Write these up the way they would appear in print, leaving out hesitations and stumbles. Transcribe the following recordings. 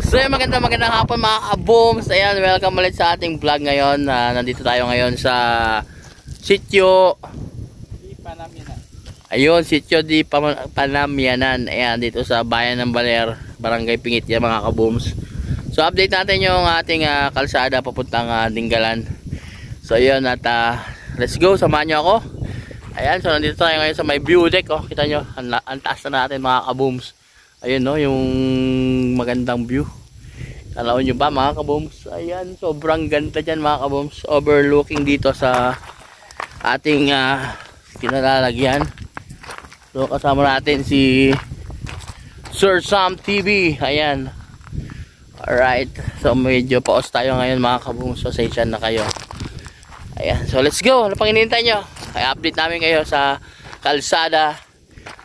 So magandang hapon mga kabooms. Ayan, welcome ulit sa ating vlog ngayon. Nandito tayo ngayon sa Sitio Di Panamianan. Ayun, Sitio Di Panamianan. Ayan, dito sa bayan ng Baler, Barangay Pingit yan mga kabooms. So update natin yung ating kalsada papuntang Dingalan. So ayun, at let's go, samahan nyo ako. Ayan, so nandito tayo ngayon sa may view deck. Oh, kita nyo, ang taas na natin mga kabooms. Ayun no, yung magandang view. Talawin nyo ba mga kabooms? Ayan, sobrang ganda dyan mga kabooms. Overlooking dito sa ating kinalalagyan. So kasama natin si Sir Sam TV. Ayan. Alright, so medyo pause tayo ngayon mga kabooms. So pasensya na kayo. Ayan, so let's go. Ano pang hinihintay nyo? Ay update namin kayo sa kalsada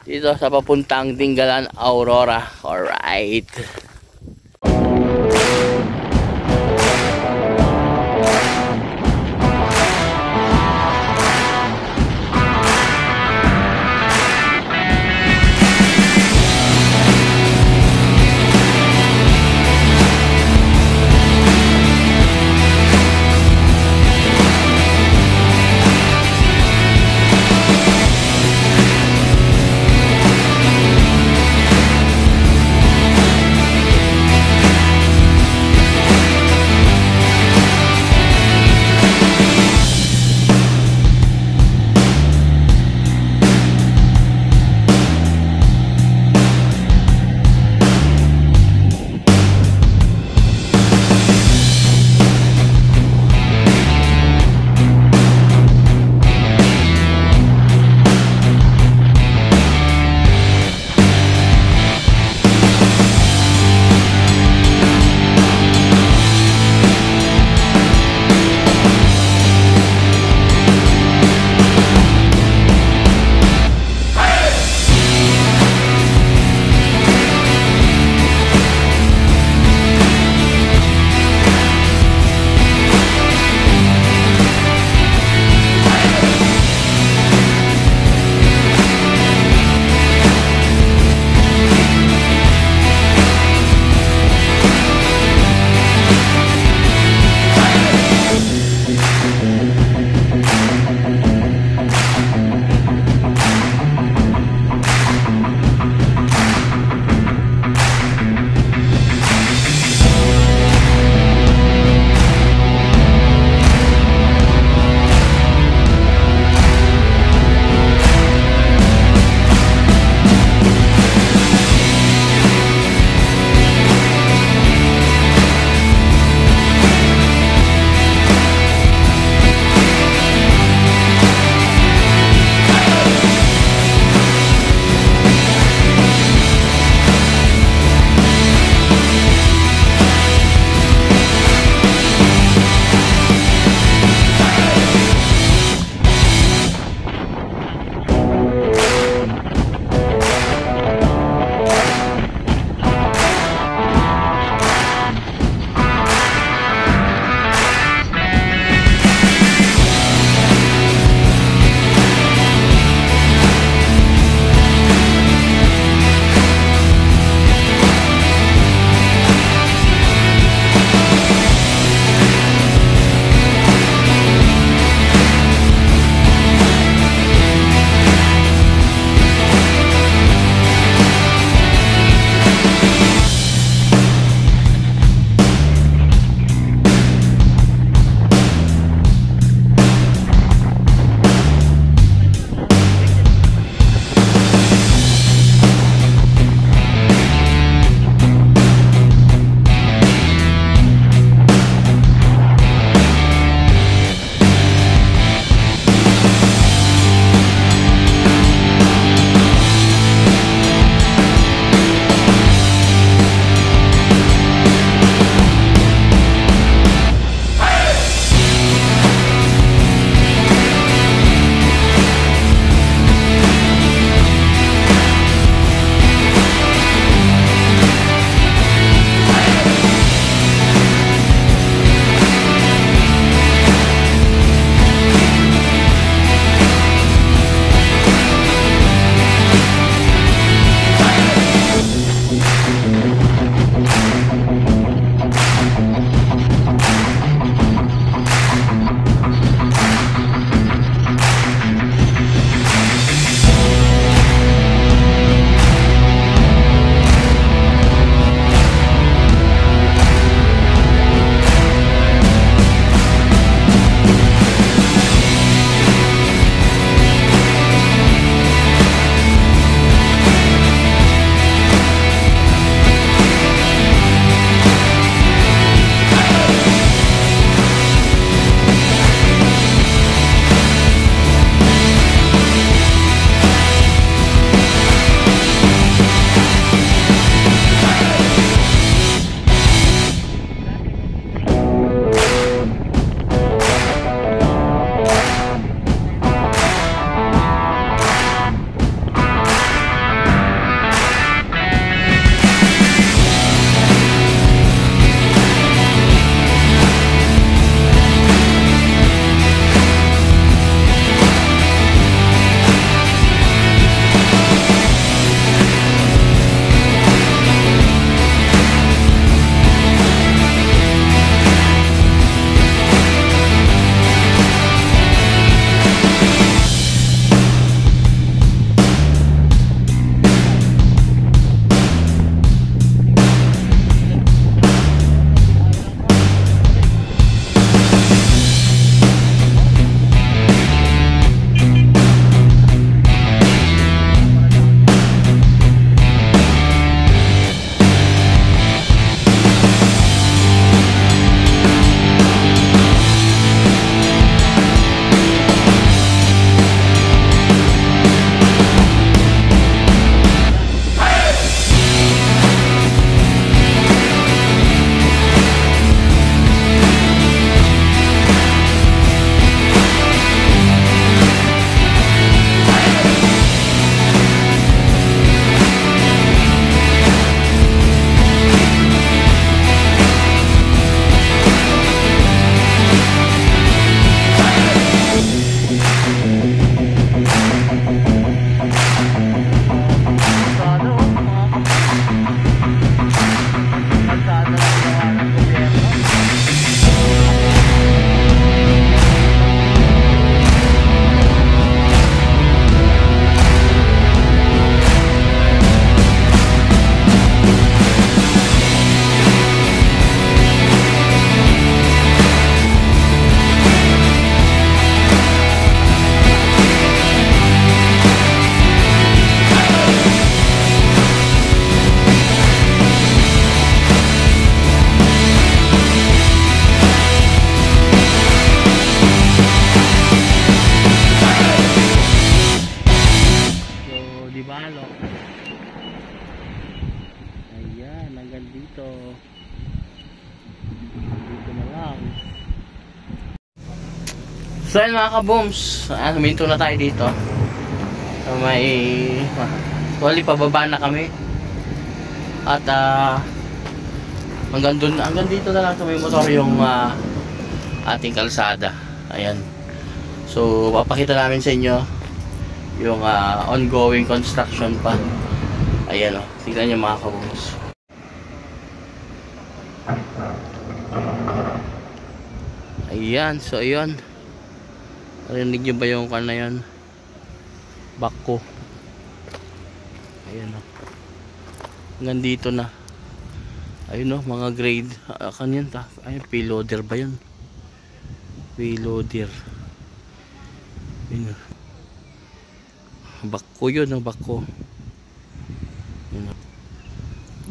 dito sa papuntang Dingalan, Aurora. Alright. hanggang dito. Dito na lang. So yun mga kabooms, huminto na tayo dito. So may wali pababa na kami. At hanggang dito na lang sa may motor yung ating kalsada. Ayan. So papakita namin sa inyo yung ongoing construction pa. Ayan o, tignan nyo mga kabooms. Ayan, so ayun. Narinig nyo ba yung kan na yan? Bako. Ayan o. Hanggang dito na. Ayun o, mga grade. Kanyan ta. Ayun, payloader ba yun? Payloader. Ayun o. Bako yun o, bako. Ayun o.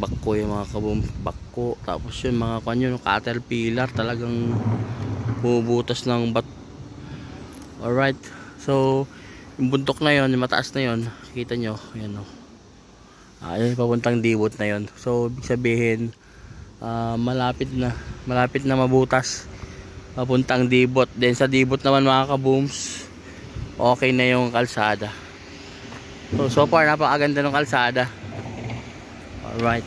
Bako yung mga kabum. Bako. Tapos yun mga kanyan, caterpillar. Talagang bubutas ng bat. Alright. So, yung buntok na yun, yung mataas na yun, kita nyo, ayan o. Ayan, papuntang dibot na yun. So, ibig sabihin, malapit na mabutas papuntang dibot. Then sa dibot naman mga kabooms, okay na yung kalsada. So far napakaganda ng kalsada. Alright.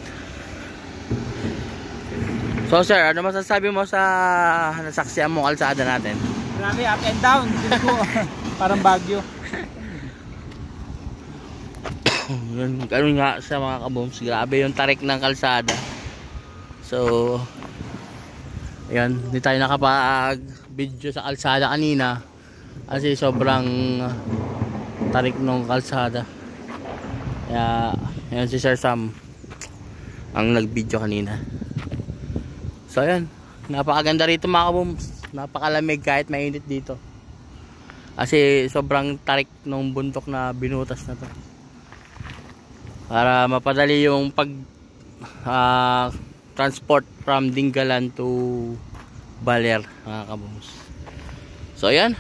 So sir, ano masasabi mo sa nasaksihan mo kalsada natin? Marami up and down. Parang Baguio. Ganun nga sa mga kabooms. Grabe yung tarik ng kalsada. So ayan, hindi tayo nakapag video sa kalsada kanina kasi sobrang tarik ng kalsada. Kaya ayan si Sir Sam ang nag video kanina. So ayan, napakaganda rito mga kabooms. Napakalamig kahit mainit dito kasi sobrang tarik ng buntok na binutas na to para mapadali yung pag transport from Dingalan to Baler mga kabooms. So ayan,